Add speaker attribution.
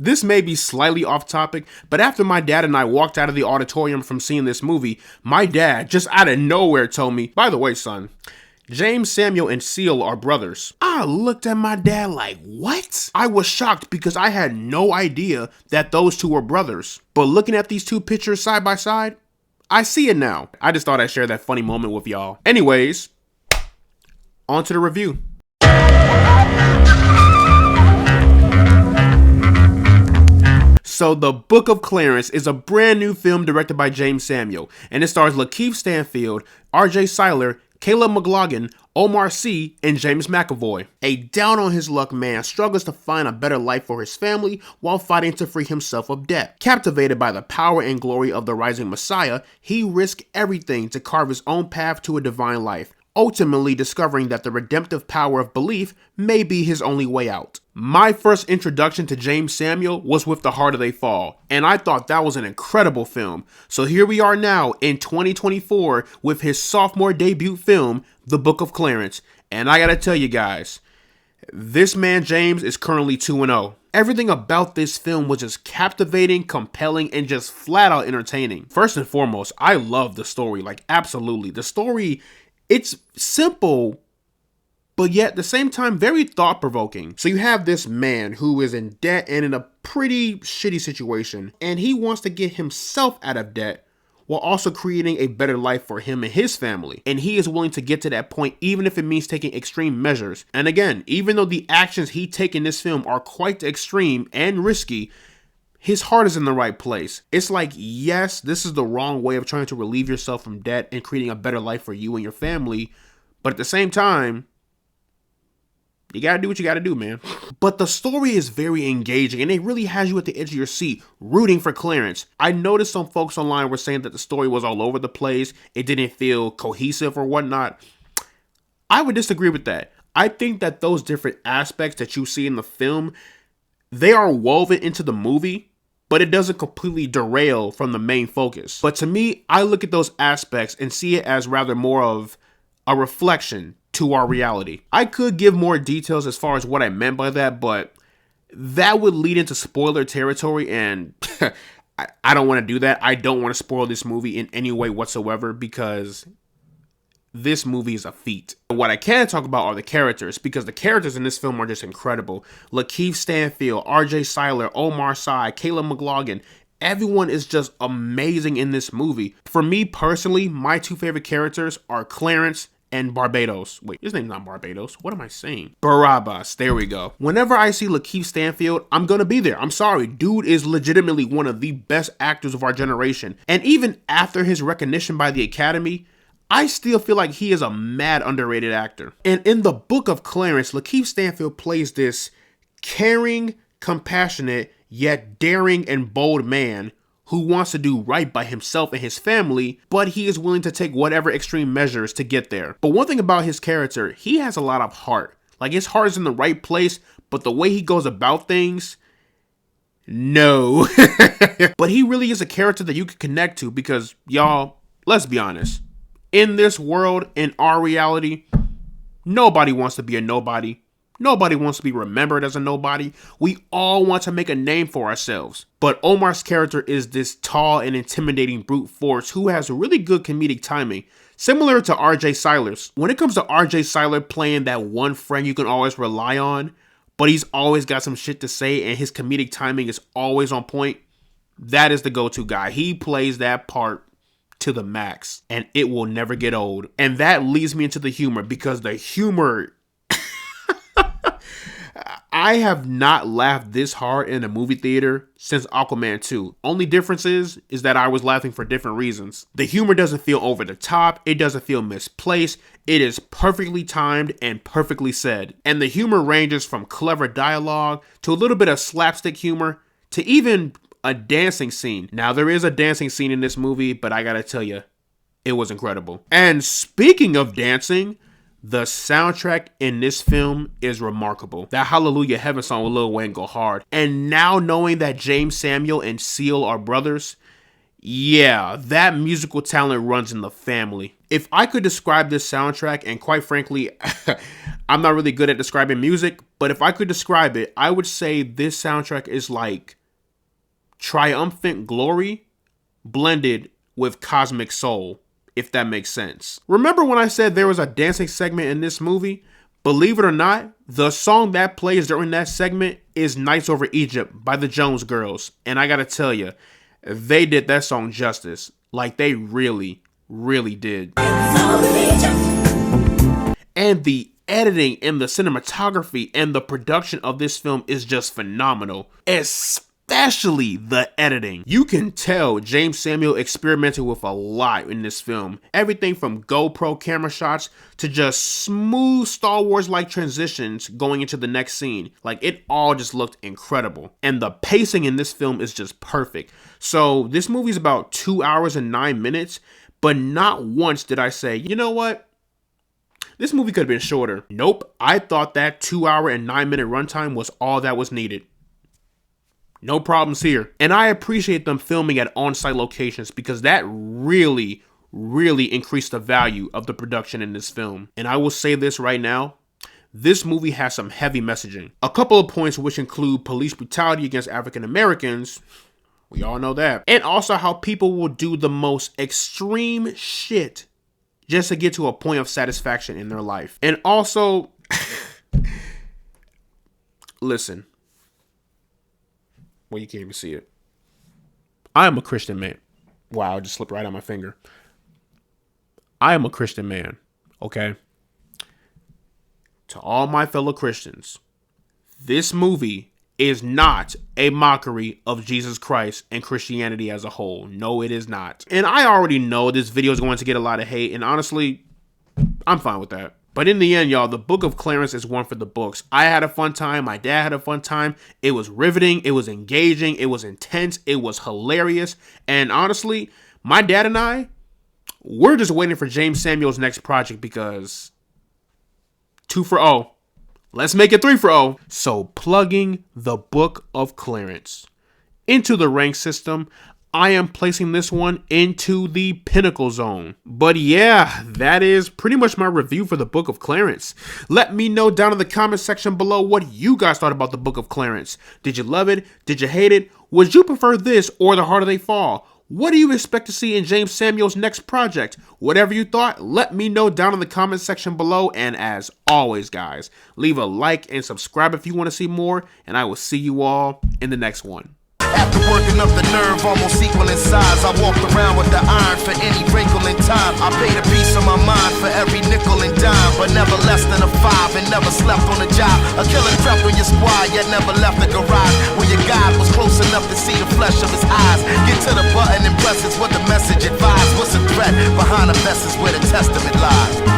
Speaker 1: This may be slightly off topic, but after my dad and I walked out of the auditorium from seeing this movie, my dad, just out of nowhere, told me, by the way, son, James Samuel and Seal are brothers. I looked at my dad like, what? I was shocked because I had no idea that those two were brothers. But looking at these two pictures side by side, I see it now. I just thought I'd share that funny moment with y'all. Anyways, on to the review. So The Book of Clarence is a brand new film directed by James Samuel, and it stars Lakeith Stanfield, R.J. Cyler, Caleb McLaughlin, Omar Sy, and James McAvoy. A down-on-his-luck man struggles to find a better life for his family while fighting to free himself of debt. Captivated by the power and glory of the rising Messiah, he risks everything to carve his own path to a divine life, ultimately discovering that the redemptive power of belief may be his only way out. My first introduction to James Samuel was with The Harder They Fall, and I thought that was an incredible film. So here we are now in 2024 with his sophomore debut film, The Book of Clarence. And I gotta tell you guys, this man James is currently 2-0. Everything about this film was just captivating, compelling, and just flat out entertaining. First and foremost, I love the story, like absolutely. The story, it's simple, but yet at the same time very thought-provoking. So you have this man who is in debt and in a pretty shitty situation, and he wants to get himself out of debt while also creating a better life for him and his family. And he is willing to get to that point even if it means taking extreme measures. And again, even though the actions he takes in this film are quite extreme and risky, his heart is in the right place. It's like, yes, this is the wrong way of trying to relieve yourself from debt and creating a better life for you and your family, but at the same time, you gotta do what you gotta do, man. But the story is very engaging and it really has you at the edge of your seat, rooting for Clarence. I noticed some folks online were saying that the story was all over the place, it didn't feel cohesive or whatnot. I would disagree with that. I think that those different aspects that you see in the film, they are woven into the movie, but it doesn't completely derail from the main focus. But to me, I look at those aspects and see it as rather more of a reflection to our reality. I could give more details as far as what I meant by that, but that would lead into spoiler territory, and I don't want to do that. I don't want to spoil this movie in any way whatsoever because this movie is a feat. What I can talk about are the characters, because the characters in this film are just incredible. Lakeith Stanfield, R.J. Cyler, Omar Sy, Caleb McLaughlin, everyone is just amazing in this movie. For me personally, my two favorite characters are Clarence and Barbados. Wait, his name's not Barbados. What am I saying? Barabbas. There we go. Whenever I see Lakeith Stanfield, I'm gonna be there. I'm sorry. Dude is legitimately one of the best actors of our generation. And even after his recognition by the Academy, I still feel like he is a mad underrated actor. And in The Book of Clarence, Lakeith Stanfield plays this caring, compassionate, yet daring and bold man who wants to do right by himself and his family, but he is willing to take whatever extreme measures to get there. But one thing about his character, he has a lot of heart. Like, his heart is in the right place, but the way he goes about things, no. But he really is a character that you can connect to because, y'all, let's be honest. In this world, in our reality, nobody wants to be a nobody. Nobody wants to be remembered as a nobody. We all want to make a name for ourselves. But Omar's character is this tall and intimidating brute force who has really good comedic timing, similar to R.J. Cyler's. When it comes to R.J. Cyler playing that one friend you can always rely on, but he's always got some shit to say and his comedic timing is always on point, that is the go-to guy. He plays that part to the max, and it will never get old. And that leads me into the humor, because the humor, I have not laughed this hard in a movie theater since Aquaman 2. Only difference is that I was laughing for different reasons. The humor doesn't feel over the top, it doesn't feel misplaced, it is perfectly timed and perfectly said. And the humor ranges from clever dialogue to a little bit of slapstick humor to even a dancing scene. Now, there is a dancing scene in this movie, but I gotta tell you, it was incredible. And speaking of dancing, the soundtrack in this film is remarkable. That Hallelujah Heaven song with Lil Wayne go hard. And now knowing that James Samuel and Seal are brothers, Yeah, that musical talent runs in the family. If I could describe this soundtrack, and quite frankly, I'm not really good at describing music, but if I could describe it, I would say this soundtrack is like triumphant glory blended with cosmic soul, if that makes sense. Remember when I said there was a dancing segment in this movie? Believe it or not, the song that plays during that segment is Nights Over Egypt by the Jones Girls. And I gotta tell you, they did that song justice. Like they really, really did. And the editing and the cinematography and the production of this film is just phenomenal. Especially the editing. You can tell James Samuel experimented with a lot in this film. Everything from GoPro camera shots to just smooth Star Wars-like transitions going into the next scene. Like, it all just looked incredible. And the pacing in this film is just perfect. So this movie's about 2 hours and 9 minutes, but not once did I say, you know what? This movie could have been shorter. Nope, I thought that 2 hour and 9 minute runtime was all that was needed. No problems here. And I appreciate them filming at on-site locations because that really, really increased the value of the production in this film. And I will say this right now, this movie has some heavy messaging. A couple of points which include police brutality against African Americans, we all know that, and also how people will do the most extreme shit just to get to a point of satisfaction in their life. And also, listen. Well, you can't even see it. I am a Christian man. Wow, it just slipped right on my finger. I am a Christian man, okay? To all my fellow Christians, this movie is not a mockery of Jesus Christ and Christianity as a whole. No, it is not. And I already know this video is going to get a lot of hate, and honestly, I'm fine with that. But in the end, y'all, the Book of Clarence is one for the books. I had a fun time. My dad had a fun time. It was riveting. It was engaging. It was intense. It was hilarious. And honestly, my dad and I, we're just waiting for James Samuel's next project because 2 for 0. Let's make it 3 for 0. So plugging the Book of Clarence into the rank system, I am placing this one into the pinnacle zone. But yeah, that is pretty much my review for the Book of Clarence. Let me know down in the comment section below what you guys thought about the Book of Clarence. Did you love it? Did you hate it? Would you prefer this or The Harder They Fall? What do you expect to see in James Samuel's next project? Whatever you thought, let me know down in the comment section below. And as always, guys, leave a like and subscribe if you want to see more. And I will see you all in the next one.
Speaker 2: After working up the nerve, almost equal in size, I walked around with the iron for any wrinkle in time. I paid a piece of my mind for every nickel and dime, but never less than a 5 and never slept on a job. A killer crept on your squad, yet never left the garage, where your guide was close enough to see the flesh of his eyes. Get to the button and press, it's what the message advised. What's the threat behind the message where the testament lies?